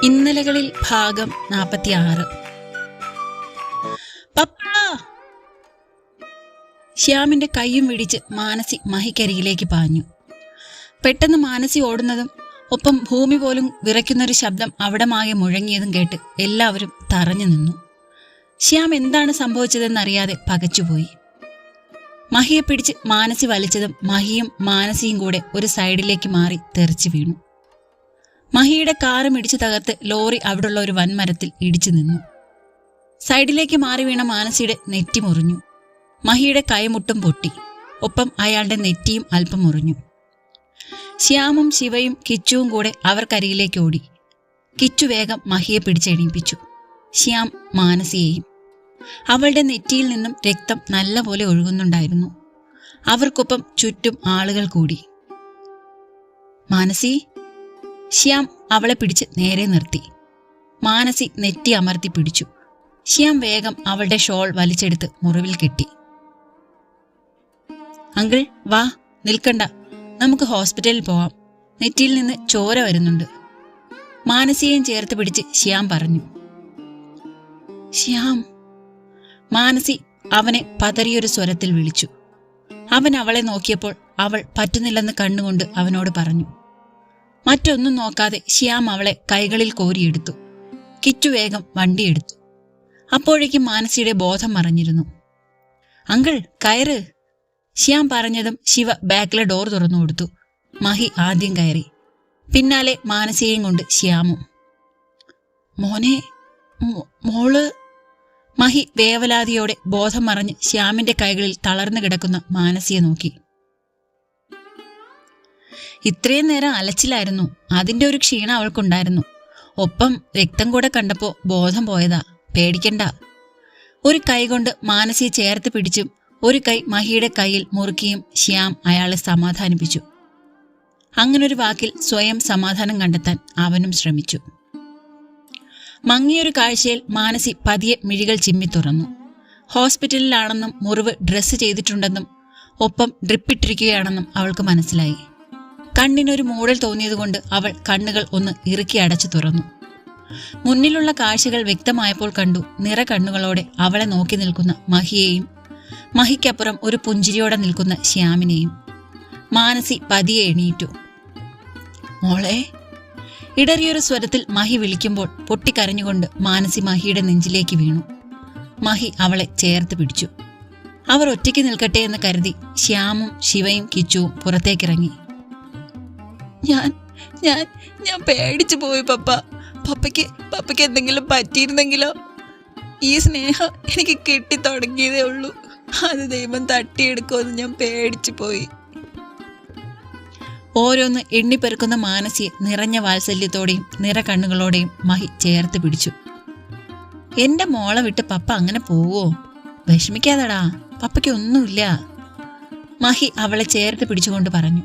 ഇന്നലകളിൽ ഭാഗം 46. പപ്പാ! ശ്യാമിന്റെ കൈയും പിടിച്ച് മാനസി മഹിക്കരികിലേക്ക് പാഞ്ഞു. പെട്ടെന്ന് മാനസി ഓടുന്നതും ഒപ്പം ഭൂമി പോലും വിറയ്ക്കുന്നൊരു ശബ്ദം അവിടമാകെ മുഴങ്ങിയതും കേട്ട് എല്ലാവരും തറഞ്ഞു നിന്നു. ശ്യാം എന്താണ് സംഭവിച്ചതെന്നറിയാതെ പകച്ചുപോയി. മഹിയെ പിടിച്ച് മാനസി വലിച്ചതും മഹിയും മാനസിയും കൂടെ ഒരു സൈഡിലേക്ക് മാറി തെറിച്ചു വീണു. മഹിയുടെ കാറും ഇടിച്ചു തകർത്ത് ലോറി അവിടുള്ള ഒരു വൻമരത്തിൽ ഇടിച്ചു നിന്നു. സൈഡിലേക്ക് മാറി വീണ മാനസിയുടെ നെറ്റി മുറിഞ്ഞു. മഹിയുടെ കൈമുട്ടും പൊട്ടി. ഒപ്പം അയാളുടെ നെറ്റിയും അല്പം മുറിഞ്ഞു. ശ്യാമും ശിവയും കിച്ചുവും കൂടെ അവർക്കരികിലേക്ക് ഓടി. കിച്ചു വേഗം മഹിയെ പിടിച്ചെണീപ്പിച്ചു. ശ്യാം മാനസിയെയും. അവളുടെ നെറ്റിയിൽ നിന്നും രക്തം നല്ലപോലെ ഒഴുകുന്നുണ്ടായിരുന്നു. അവർക്കൊപ്പം ചുറ്റും ആളുകൾ കൂടി. മാനസി! ശ്യാം അവളെ പിടിച്ച് നേരെ നിർത്തി. മാനസി നെറ്റി അമർത്തി പിടിച്ചു. ശ്യാം വേഗം അവളുടെ ഷോൾ വലിച്ചെടുത്ത് മുറിവിൽ കെട്ടി. അങ്കിൾ, വാ, നിൽക്കണ്ട, നമുക്ക് ഹോസ്പിറ്റലിൽ പോവാം. നെറ്റിയിൽ നിന്ന് ചോര വരുന്നുണ്ട്. മാനസിയെയും ചേർത്ത് പിടിച്ച് ശ്യാം പറഞ്ഞു. ശ്യാം! മാനസി അവനെ പതറിയൊരു സ്വരത്തിൽ വിളിച്ചു. അവൻ അവളെ നോക്കിയപ്പോൾ അവൾ പറ്റുന്നില്ലെന്ന് കണ്ണുകൊണ്ട് അവനോട് പറഞ്ഞു. മറ്റൊന്നും നോക്കാതെ ശ്യാം അവളെ കൈകളിൽ കോരിയെടുത്തു. കിച്ചു വേഗം വണ്ടിയെടുത്തു. അപ്പോഴേക്കും മാനസിയുടെ ബോധം മറഞ്ഞിരുന്നു. അങ്കിൾ, കയറ്! ശ്യാം പറഞ്ഞതും ശിവ ബാക്കിലെ ഡോർ തുറന്നു കൊടുത്തു. മഹി ആദ്യം കയറി. പിന്നാലെ മാനസിയെയും കൊണ്ട് ശ്യാമും. മോനെ, മോള്! മഹി വേവലാതിയോടെ ബോധം മറഞ്ഞ് ശ്യാമിന്റെ കൈകളിൽ തളർന്നു കിടക്കുന്ന മാനസിയെ നോക്കി. ഇത്രയും നേരം അലച്ചിലായിരുന്നു. അതിന്റെ ഒരു ക്ഷീണം അവൾക്കുണ്ടായിരുന്നു. ഒപ്പം രക്തം കൂടെ കണ്ടപ്പോ ബോധം പോയതാ. പേടിക്കണ്ട. ഒരു കൈ കൊണ്ട് മാനസിയെ ചേർത്ത് പിടിച്ചും ഒരു കൈ മഹിയുടെ കൈയിൽ മുറുക്കിയും ശ്യാം അയാളെ സമാധാനിപ്പിച്ചു. അങ്ങനൊരു വാക്കിൽ സ്വയം സമാധാനം കണ്ടെത്താൻ അവനും ശ്രമിച്ചു. മങ്ങിയൊരു കാഴ്ചയിൽ മാനസി പതിയെ മിഴികൾ ചിമ്മി തുറന്നു. ഹോസ്പിറ്റലിലാണെന്നും മുറിവ് ഡ്രസ്സ് ചെയ്തിട്ടുണ്ടെന്നും ഒപ്പം ഡ്രിപ്പിട്ടിരിക്കുകയാണെന്നും അവൾക്ക് മനസ്സിലായി. കണ്ണിനൊരു മൂടൽ തോന്നിയതുകൊണ്ട് അവൾ കണ്ണുകൾ ഒന്ന് ഇറുക്കി അടച്ചു തുറന്നു. മുന്നിലുള്ള കാഴ്ചകൾ വ്യക്തമായപ്പോൾ കണ്ടു നിറ കണ്ണുകളോടെ അവളെ നോക്കി നിൽക്കുന്ന മഹിയെയും മഹിക്കപ്പുറം ഒരു പുഞ്ചിരിയോടെ നിൽക്കുന്ന ശ്യാമിനെയും. മാനസി പതിയെ എണീറ്റു. മോളെ! ഇടറിയൊരു സ്വരത്തിൽ മഹി വിളിക്കുമ്പോൾ പൊട്ടിക്കരഞ്ഞുകൊണ്ട് മാനസി മഹിയുടെ നെഞ്ചിലേക്ക് വീണു. മഹി അവളെ ചേർത്ത് പിടിച്ചു. അവർ ഒറ്റയ്ക്ക് നിൽക്കട്ടെ എന്ന് കരുതി ശ്യാമും ശിവയും കിച്ചുവും പുറത്തേക്കിറങ്ങി. ഞാൻ പേടിച്ചു പോയി പപ്പ. പപ്പയ്ക്ക് എന്തെങ്കിലും പറ്റിയിരുന്നെങ്കിലോ? ഈ സ്നേഹം എനിക്ക് കിട്ടി തുടങ്ങിയതേ ഉള്ളൂ. അത് ദൈവം തട്ടിയെടുക്കുമെന്ന് ഞാൻ പേടിച്ചു പോയി. ഓരോന്ന് എണ്ണിപ്പെറുക്കുന്ന മാനസിയെ നിറഞ്ഞ വാത്സല്യത്തോടെയും നിറ കണ്ണുകളോടെയും മഹി ചേർത്ത് പിടിച്ചു. എന്റെ മോളെ വിട്ട് പപ്പ അങ്ങനെ പോവോ? വിഷമിക്കാതടാ, പപ്പയ്ക്ക് ഒന്നുമില്ല. മഹി അവളെ ചേർത്ത് പിടിച്ചുകൊണ്ട് പറഞ്ഞു.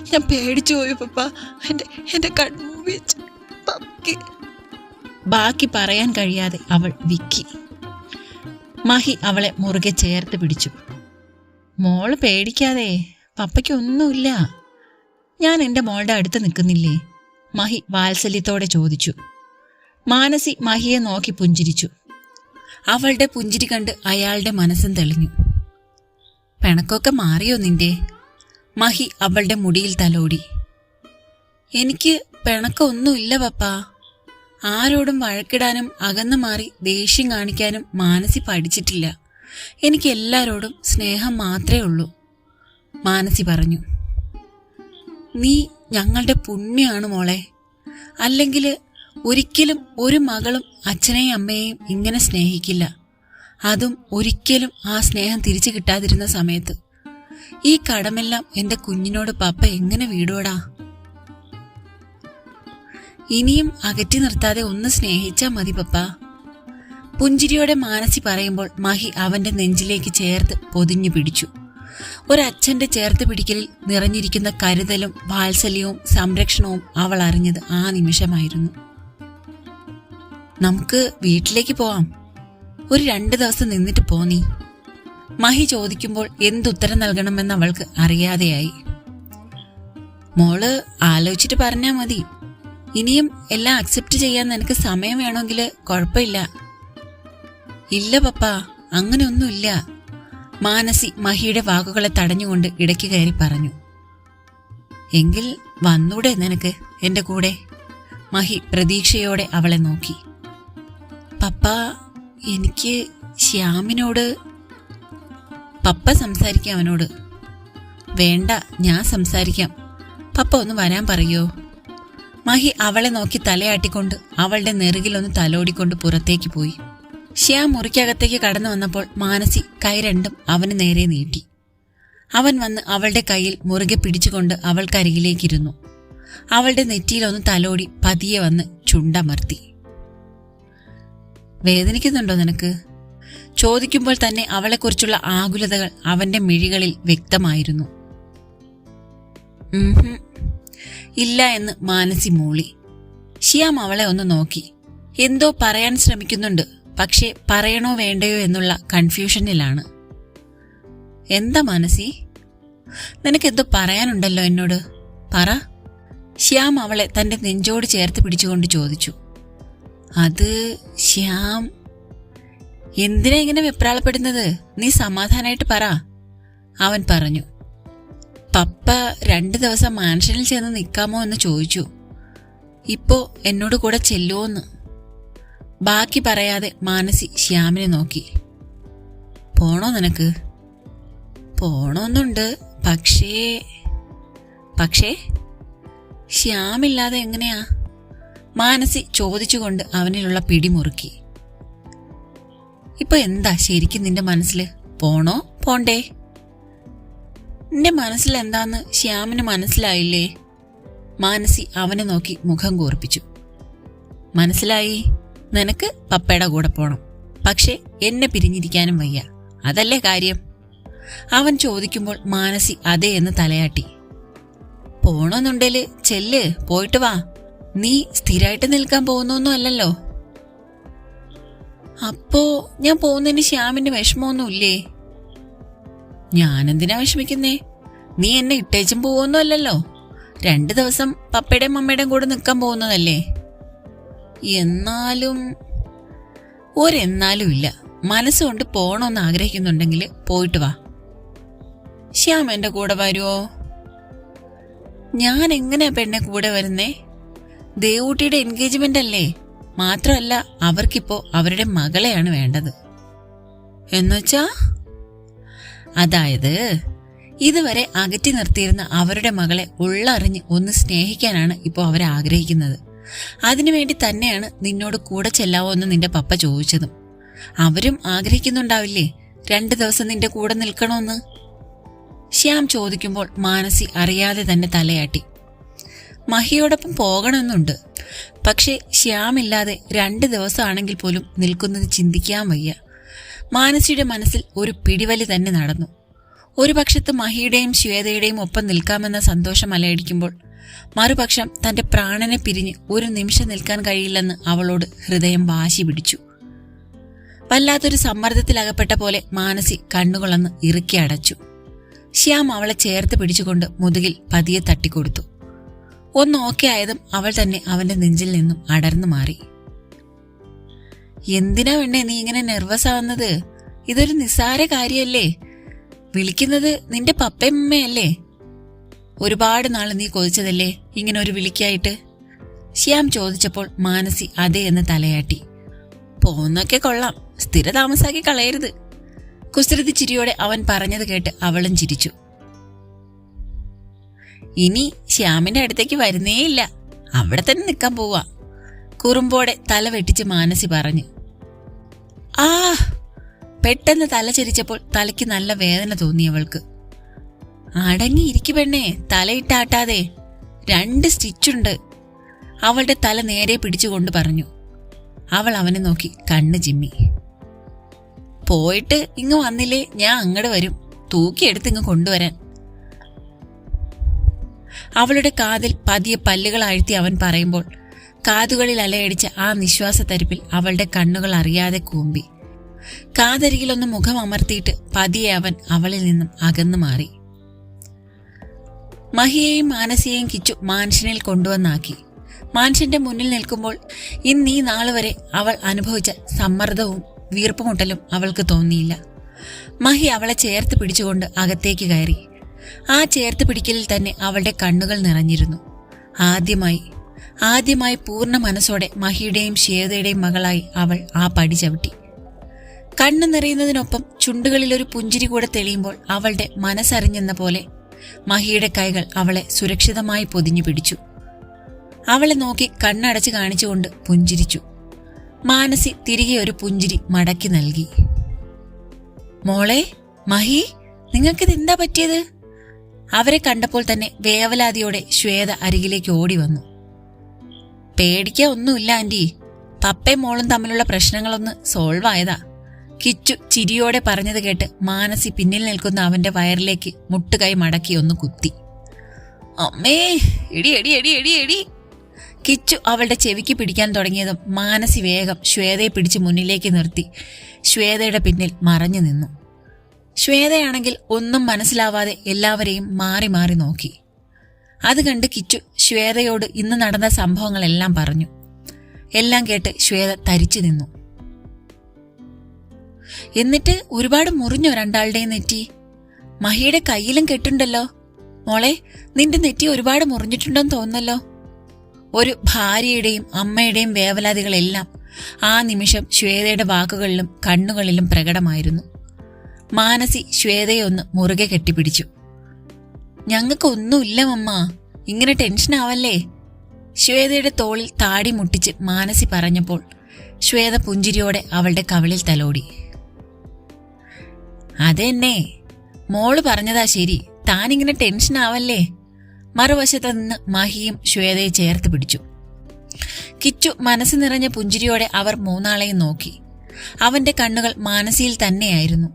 ഞാൻ പേടിച്ചു പോയി പപ്പ. എന്റെ കൺമുമ്പിൽ പപ്പയ്ക്ക്. ബാക്കി പറയാൻ കഴിയാതെ അവൾ വിക്കി. മഹി അവളെ മുറുകെ ചേർത്ത് പിടിച്ചു. മോള് പേടിക്കാതെ, പപ്പയ്ക്ക് ഒന്നുമില്ല. ഞാൻ എൻ്റെ മോളുടെ അടുത്ത് നിൽക്കുന്നില്ലേ? മഹി വാത്സല്യത്തോടെ ചോദിച്ചു. മാനസി മഹിയെ നോക്കി പുഞ്ചിരിച്ചു. അവളുടെ പുഞ്ചിരി കണ്ട് അയാളുടെ മനസ്സും തെളിഞ്ഞു. പിണക്കൊക്കെ മാറിയോ നിന്റെ? മഹി അവളുടെ മുടിയിൽ തലോടി. എനിക്ക് പിണക്കൊന്നുമില്ല പപ്പ. ആരോടും വഴക്കിടാനും അകന്നു മാറി ദേഷ്യം കാണിക്കാനും മാനസി പഠിച്ചിട്ടില്ല. എനിക്ക് എല്ലാരോടും സ്നേഹം മാത്രമേ ഉള്ളൂ, മാനസി പറഞ്ഞു. നീ ഞങ്ങളുടെ പുണ്യാണ് മോളെ. അല്ലെങ്കിൽ ഒരിക്കലും ഒരു മകളും അച്ഛനെയും അമ്മയെയും ഇങ്ങനെ സ്നേഹിക്കില്ല. അതും ഒരിക്കലും ആ സ്നേഹം തിരിച്ചു കിട്ടാതിരുന്ന സമയത്ത്. ഈ കടമെല്ലാം എൻ്റെ കുഞ്ഞിനോട് പപ്പ എങ്ങനെ വീടോടാ? ഇനിയും അകറ്റി നിർത്താതെ ഒന്ന് സ്നേഹിച്ചാ മതി പപ്പ. പുഞ്ചിരിയോടെ മാനസി പറയുമ്പോൾ മഹി അവന്റെ നെഞ്ചിലേക്ക് ചേർത്ത് പൊതിഞ്ഞു പിടിച്ചു. ഒരച്ഛന്റെ ചേർത്ത് പിടിക്കലിൽ നിറഞ്ഞിരിക്കുന്ന കരുതലും വാത്സല്യവും സംരക്ഷണവും അവൾ അറിഞ്ഞത് ആ നിമിഷമായിരുന്നു. നമുക്ക് വീട്ടിലേക്ക് പോവാം. ഒരു 2 ദിവസം നിന്നിട്ട് പോന്നീ. മഹി ചോദിക്കുമ്പോൾ എന്തുത്തരം നൽകണമെന്ന് അവൾക്ക് അറിയാതെയായി. മോള് ആലോചിച്ചിട്ട് പറഞ്ഞാ മതി. ഇനിയും എല്ലാം അക്സെപ്റ്റ് ചെയ്യാൻ നിനക്ക് സമയം വേണമെങ്കിൽ കുഴപ്പമില്ല. ഇല്ല പപ്പ, അങ്ങനെയൊന്നുമില്ല. മാനസി മഹിയുടെ വാക്കുകളെ തടഞ്ഞുകൊണ്ട് ഇടയ്ക്ക് കയറി പറഞ്ഞു. എങ്കിൽ വന്നൂടെ നിനക്ക് എന്റെ കൂടെ? മഹി പ്രതീക്ഷയോടെ അവളെ നോക്കി. പപ്പ, എനിക്ക് ശ്യാമിനോട്. പപ്പ സംസാരിക്കാം അവനോട്. വേണ്ട, ഞാൻ സംസാരിക്കാം. പപ്പ ഒന്ന് വരാൻ പറയോ? മഹി അവളെ നോക്കി തലയാട്ടിക്കൊണ്ട് അവളുടെ നെറുകിലൊന്ന് തലോടിക്കൊണ്ട് പുറത്തേക്ക് പോയി. ശ്യാം മുറിക്കകത്തേക്ക് കടന്നു വന്നപ്പോൾ മാനസി കൈ രണ്ടും അവന് നേരെ നീട്ടി. അവൻ വന്ന് അവളുടെ കയ്യിൽ മുറുകെ പിടിച്ചുകൊണ്ട് അവൾക്കരികിലേക്കിരുന്നു. അവളുടെ നെറ്റിയിലൊന്ന് തലോടി പതിയെ വന്ന് ചുണ്ടമർത്തി. വേദനിക്കുന്നുണ്ടോ നിനക്ക്? ചോദിക്കുമ്പോൾ തന്നെ അവളെക്കുറിച്ചുള്ള ആകുലതകൾ അവന്റെ മിഴികളിൽ വ്യക്തമായിരുന്നു. ഇല്ല എന്ന് മാനസി മൂളി. ശ്യാം അവളെ ഒന്ന് നോക്കി. എന്തോ പറയാൻ ശ്രമിക്കുന്നുണ്ട്, പക്ഷേ പറയണോ വേണ്ടയോ എന്നുള്ള കൺഫ്യൂഷനിലാണ്. എന്താ മാനസി, നിനക്കെന്തോ പറയാനുണ്ടല്ലോ എന്നോട്, പറ. ശ്യാം അവളെ തന്റെ നെഞ്ചോട് ചേർത്ത് പിടിച്ചുകൊണ്ട് ചോദിച്ചു. അത് ശ്യാം. എന്തിനാ ഇങ്ങനെ വെപ്രാളപ്പെടുന്നത്? നീ സമാധാനായിട്ട് പറ, അവൻ പറഞ്ഞു. പപ്പ 2 ദിവസം മാൻഷനിൽ ചെന്ന് നിൽക്കാമോ എന്ന് ചോദിച്ചു. ഇപ്പോ എന്നോട് കൂടെ ചെല്ലുവോന്ന്. ബാക്കി പറയാതെ മാനസി ശ്യാമിനെ നോക്കി. പോണോ നിനക്ക്? പോണോന്നുണ്ട്, പക്ഷേ ശ്യാമില്ലാതെ എങ്ങനെയാ? മാനസി ചോദിച്ചുകൊണ്ട് അവനിലുള്ള പിടിമുറുക്കി. ഇപ്പൊ എന്താ ശരിക്കും നിന്റെ മനസ്സിൽ? പോണോ പോണ്ടേ? നിന്റെ മനസ്സിൽ എന്താന്ന് ശ്യാമിന് മനസ്സിലായില്ലേ? മാനസി അവനെ നോക്കി മുഖം കൂർപ്പിച്ചു. മനസ്സിലായി. നിനക്ക് പപ്പയുടെ കൂടെ പോണം, പക്ഷെ എന്നെ പിരിഞ്ഞിരിക്കാനും വയ്യ, അതല്ലേ കാര്യം? അവൻ ചോദിക്കുമ്പോൾ മാനസി അതേ എന്ന് തലയാട്ടി. പോണോന്നുണ്ടേല് ചെല്ല്, പോയിട്ട് വാ. നീ സ്ഥിരമായിട്ട് നിൽക്കാൻ പോകുന്നൊന്നും അല്ലല്ലോ. അപ്പോ ഞാൻ പോകുന്നതിന് ശ്യാമിന് വിഷമമൊന്നുമില്ലേ? ഞാനെന്തിനാ വിഷമിക്കുന്നേ? നീ എന്നെ ഇട്ടേച്ചും പോവൊന്നും അല്ലല്ലോ. 2 ദിവസം പപ്പയുടെയും മമ്മയുടെയും കൂടെ നിൽക്കാൻ പോകുന്നതല്ലേ. എന്നാലും ഒരെന്നാലും ഇല്ല. മനസ്സുകൊണ്ട് പോണോന്ന് ആഗ്രഹിക്കുന്നുണ്ടെങ്കിൽ പോയിട്ട് വാ. ശ്യാം എന്റെ കൂടെ വരുവോ? ഞാൻ എങ്ങനെയാ പെണ്ണെ കൂടെ വരുന്നേ? ദേവൂട്ടിയുടെ എൻഗേജ്മെന്റ് അല്ലേ. മാത്രമല്ല, അവർക്കിപ്പോ അവരുടെ മകളെയാണ് വേണ്ടത്. എന്നുവെച്ചാ? അതായത് ഇതുവരെ അകറ്റി നിർത്തിയിരുന്ന അവരുടെ മകളെ ഉള്ളറിഞ്ഞ് ഒന്ന് സ്നേഹിക്കാനാണ് ഇപ്പോൾ അവർ ആഗ്രഹിക്കുന്നത്. അതിനുവേണ്ടി തന്നെയാണ് നിന്നോട് കൂടെ ചെല്ലാവോ എന്ന് നിന്റെ പപ്പ ചോദിച്ചതും. അവരും ആഗ്രഹിക്കുന്നുണ്ടാവില്ലേ 2 ദിവസം നിന്റെ കൂടെ നിൽക്കണമെന്ന്? ശ്യാം ചോദിക്കുമ്പോൾ മാനസി അറിയാതെ തന്നെ തലയാട്ടി. മഹിയോടൊപ്പം പോകണമെന്നുണ്ട്, പക്ഷെ ശ്യാമില്ലാതെ 2 ദിവസമാണെങ്കിൽ പോലും നിൽക്കുന്നത് ചിന്തിക്കാൻ വയ്യ. മാനസിയുടെ മനസ്സിൽ ഒരു പിടിവലി തന്നെ നടന്നു. ഒരു പക്ഷത്ത് മഹിയുടെയും ശ്വേതയുടെയും ഒപ്പം നിൽക്കാമെന്ന സന്തോഷം അലയടിക്കുമ്പോൾ, മറുപക്ഷം തന്റെ പ്രാണനെ പിരിഞ്ഞ് ഒരു നിമിഷം നിൽക്കാൻ കഴിയില്ലെന്ന് അവളോട് ഹൃദയം വാശി പിടിച്ചു. വല്ലാത്തൊരു സമ്മർദ്ദത്തിലകപ്പെട്ട പോലെ മാനസി കണ്ണുകളൊന്ന് ഇറുക്കി അടച്ചു. ശ്യാം അവളെ ചേർത്ത് പിടിച്ചുകൊണ്ട് മുതുകിൽ പതിയെ തട്ടിക്കൊടുത്തു. ഒന്ന് ഓക്കെ ആയതും അവൾ തന്നെ അവന്റെ നെഞ്ചിൽ നിന്നും അടർന്നു മാറി. എന്തിനാ വേണ്ടേ നീ ഇങ്ങനെ നെർവസ് ആവുന്നത്? ഇതൊരു നിസ്സാര കാര്യല്ലേ. വിളിക്കുന്നത് നിന്റെ പപ്പയമ്മയല്ലേ. ഒരുപാട് നാള് നീ കൊതിച്ചതല്ലേ ഇങ്ങനെ ഒരു വിളിക്കായിട്ട്? ശ്യാം ചോദിച്ചപ്പോൾ മാനസി അതേ എന്ന് തലയാട്ടി. പോന്നൊക്കെ കൊള്ളാം, സ്ഥിര താമസാക്കി കളയരുത്. കുസൃതി ചിരിയോടെ അവൻ പറഞ്ഞത് കേട്ട് അവളും ചിരിച്ചു. ഇനി ശ്യാമിന്റെ അടുത്തേക്ക് വരുന്നേയില്ല, അവിടെ തന്നെ നിൽക്കാൻ പോവാ, കുറുമ്പോടെ തല വെട്ടിച്ച് മാനസി പറഞ്ഞു. ആ പെട്ടെന്ന് തല ചരിച്ചപ്പോൾ തലയ്ക്ക് നല്ല വേദന തോന്നിയവൾക്ക്. അടങ്ങിയിരിക്കു പെണ്ണേ, തലയിട്ടാട്ടാതെ, 2 സ്റ്റിച്ചുണ്ട്. അവളുടെ തല നേരെ പിടിച്ചുകൊണ്ട് പറഞ്ഞു. അവൾ അവനെ നോക്കി കണ്ണ് ചിമ്മി. പോയിട്ട് ഇങ്ങ് വന്നില്ലേ ഞാൻ അങ്ങോട്ട് വരും, തൂക്കിയെടുത്ത് ഇങ്ങ് കൊണ്ടുവരാൻ. അവളുടെ കാതിൽ പതിയെ പല്ലുകൾ അഴുത്തി അവൻ പറയുമ്പോൾ കാതുകളിൽ അലയടിച്ച ആ നിശ്വാസത്തരിപ്പിൽ അവളുടെ കണ്ണുകൾ അറിയാതെ കൂമ്പി. കാതരികിലൊന്ന് മുഖം അമർത്തിയിട്ട് പതിയെ അവൻ അവളിൽ നിന്നും അകന്നു മാറി. മഹിയെയും മാനസിയെയും കിച്ചു മാൻഷനിൽ കൊണ്ടുവന്നാക്കി. മാൻഷന്റെ മുന്നിൽ നിൽക്കുമ്പോൾ ഇന്നീ നാളുവരെ അവൾ അനുഭവിച്ച സമ്മർദ്ദവും വീർപ്പുമുട്ടലും അവൾക്ക് തോന്നിയില്ല. മഹി അവളെ ചേർത്ത് പിടിച്ചുകൊണ്ട് അകത്തേക്ക് കയറി. ആ ചേർത്ത് പിടിക്കലിൽ തന്നെ അവളുടെ കണ്ണുകൾ നിറഞ്ഞിരുന്നു. ആദ്യമായി പൂർണ്ണ മനസ്സോടെ മഹിയുടെയും ശ്വേതയുടെയും മകളായി അവൾ ആ പടി ചവിട്ടി. കണ്ണു നിറയുന്നതിനൊപ്പം ചുണ്ടുകളിലൊരു പുഞ്ചിരി കൂടെ തെളിയുമ്പോൾ അവളുടെ മനസ്സറിഞ്ഞെന്ന പോലെ മഹിയുടെ കൈകൾ അവളെ സുരക്ഷിതമായി പൊതിഞ്ഞു പിടിച്ചു. അവളെ നോക്കി കണ്ണടച്ച് കാണിച്ചുകൊണ്ട് പുഞ്ചിരിച്ചു. മാനസി തിരികെ ഒരു പുഞ്ചിരി മടക്കി നൽകി. മോളെ, മഹി, നിങ്ങൾക്കിതെന്താ പറ്റിയത്? അവരെ കണ്ടപ്പോൾ തന്നെ വേവലാതിയോടെ ശ്വേത അരികിലേക്ക് ഓടി വന്നു. പേടിക്കാൻ ഒന്നുമില്ല ആന്റി, പപ്പയും മോളും തമ്മിലുള്ള പ്രശ്നങ്ങളൊന്ന് സോൾവ് ആയതാ. കിച്ചു ചിരിയോടെ പറഞ്ഞത് കേട്ട് മാനസി പിന്നിൽ നിൽക്കുന്ന അവന്റെ വയറിലേക്ക് മുട്ടുകൈ മടക്കി ഒന്ന് കുത്തി. അമ്മേ, എടി എടി എടി എടി എടി! കിച്ചു അവളുടെ ചെവിക്ക് പിടിക്കാൻ തുടങ്ങിയതും മാനസി വേഗം ശ്വേതയെ പിടിച്ച് മുന്നിലേക്ക് നിർത്തി ശ്വേതയുടെ പിന്നിൽ മറഞ്ഞു നിന്നു. ശ്വേതയാണെങ്കിൽ ഒന്നും മനസ്സിലാവാതെ എല്ലാവരെയും മാറി മാറി നോക്കി. അത് കണ്ട് കിച്ചു ശ്വേതയോട് ഇന്ന് നടന്ന സംഭവങ്ങളെല്ലാം പറഞ്ഞു. എല്ലാം കേട്ട് ശ്വേത തരിച്ചു നിന്നു. എന്നിട്ട് ഒരുപാട് മുറിഞ്ഞോ രണ്ടാളുടെയും നെറ്റി? മഹിയുടെ കയ്യിലും കെട്ടുണ്ടല്ലോ. മോളെ, നിന്റെ നെറ്റി ഒരുപാട് മുറിഞ്ഞിട്ടുണ്ടെന്ന് തോന്നുന്നല്ലോ. ഒരു ഭാര്യയുടെയും അമ്മയുടെയും വേവലാതികളെല്ലാം ആ നിമിഷം ശ്വേതയുടെ വാക്കുകളിലും കണ്ണുകളിലും പ്രകടമായിരുന്നു. മാനസി ശ്വേതയെ ഒന്ന് മുറുകെ കെട്ടിപ്പിടിച്ചു. ഞങ്ങൾക്കൊന്നുമില്ല മമ്മ, ഇങ്ങനെ ടെൻഷനാവല്ലേ? ശ്വേതയുടെ തോളിൽ താടി മുട്ടിച്ച് മാനസി പറഞ്ഞപ്പോൾ ശ്വേത പുഞ്ചിരിയോടെ അവളുടെ കവിളിൽ തലോടി. അതെന്നെ, മോള് പറഞ്ഞതാ ശരി, താനിങ്ങനെ ടെൻഷനാവല്ലേ? മറുവശത്ത് നിന്ന് മഹിയും ശ്വേതയെ ചേർത്ത് പിടിച്ചു. കിച്ചു മനസ്സ് നിറഞ്ഞ പുഞ്ചിരിയോടെ അവർ മൂന്നാളെയും നോക്കി. അവന്റെ കണ്ണുകൾ മാനസിയിൽ തന്നെയായിരുന്നു.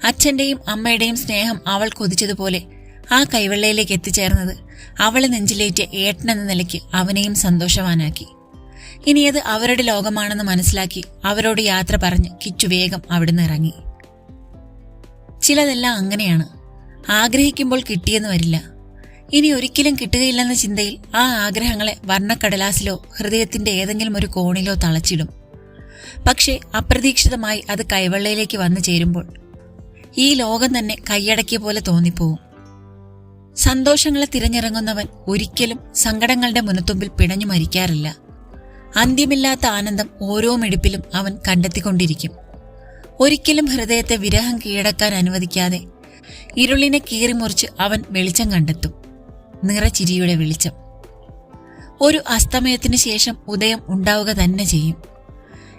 അച്ഛന്റെയും അമ്മയുടെയും സ്നേഹം അവൾ കൊതിച്ചതുപോലെ ആ കൈവെള്ളയിലേക്ക് എത്തിച്ചേർന്നത് അവളെ നെഞ്ചിലേറ്റിയ ഏട്ടനെന്ന നിലയ്ക്ക് അവനെയും സന്തോഷവാനാക്കി. ഇനിയത് അവരുടെ ലോകമാണെന്ന് മനസ്സിലാക്കി അവരോട് യാത്ര പറഞ്ഞ് കിച്ചു വേഗം അവിടുന്ന് ഇറങ്ങി. ചിലതെല്ലാം അങ്ങനെയാണ്, ആഗ്രഹിക്കുമ്പോൾ കിട്ടിയെന്ന് വരില്ല. ഇനി ഒരിക്കലും കിട്ടുകയില്ലെന്ന ചിന്തയിൽ ആ ആഗ്രഹങ്ങളെ വർണ്ണക്കടലാസിലോ ഹൃദയത്തിന്റെ ഏതെങ്കിലും ഒരു കോണിലോ തളച്ചിടും. പക്ഷേ അപ്രതീക്ഷിതമായി അത് കൈവെള്ളയിലേക്ക് വന്നു ചേരുമ്പോൾ ഈ ലോകം തന്നെ കൈയടക്കിയ പോലെ തോന്നിപ്പോവും. സന്തോഷങ്ങളെ തിരഞ്ഞിറങ്ങുന്നവൻ ഒരിക്കലും സങ്കടങ്ങളുടെ മുനത്തുമ്പിൽ പിടഞ്ഞു മരിക്കാറില്ല. അന്ത്യമില്ലാത്ത ആനന്ദം ഓരോ മിടിപ്പിലും അവൻ കണ്ടെത്തിക്കൊണ്ടിരിക്കും. ഒരിക്കലും ഹൃദയത്തെ വിരഹം കീഴടക്കാൻ അനുവദിക്കാതെ ഇരുളിനെ കീറിമുറിച്ച് അവൻ വെളിച്ചം കണ്ടെത്തും. നിറച്ചിരിയുടെ വെളിച്ചം. ഒരു അസ്തമയത്തിന് ശേഷം ഉദയം ഉണ്ടാവുക തന്നെ ചെയ്യും.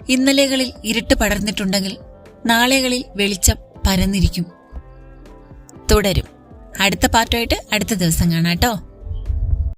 ഇന്നലെകളിൽ ഇരുട്ട് പടർന്നിട്ടുണ്ടെങ്കിൽ നാളെകളിൽ വെളിച്ചം പരന്നിരിക്കും. തുടരും. അടുത്ത പാർട്ടുമായിട്ട് അടുത്ത ദിവസം കാണാം കേട്ടോ.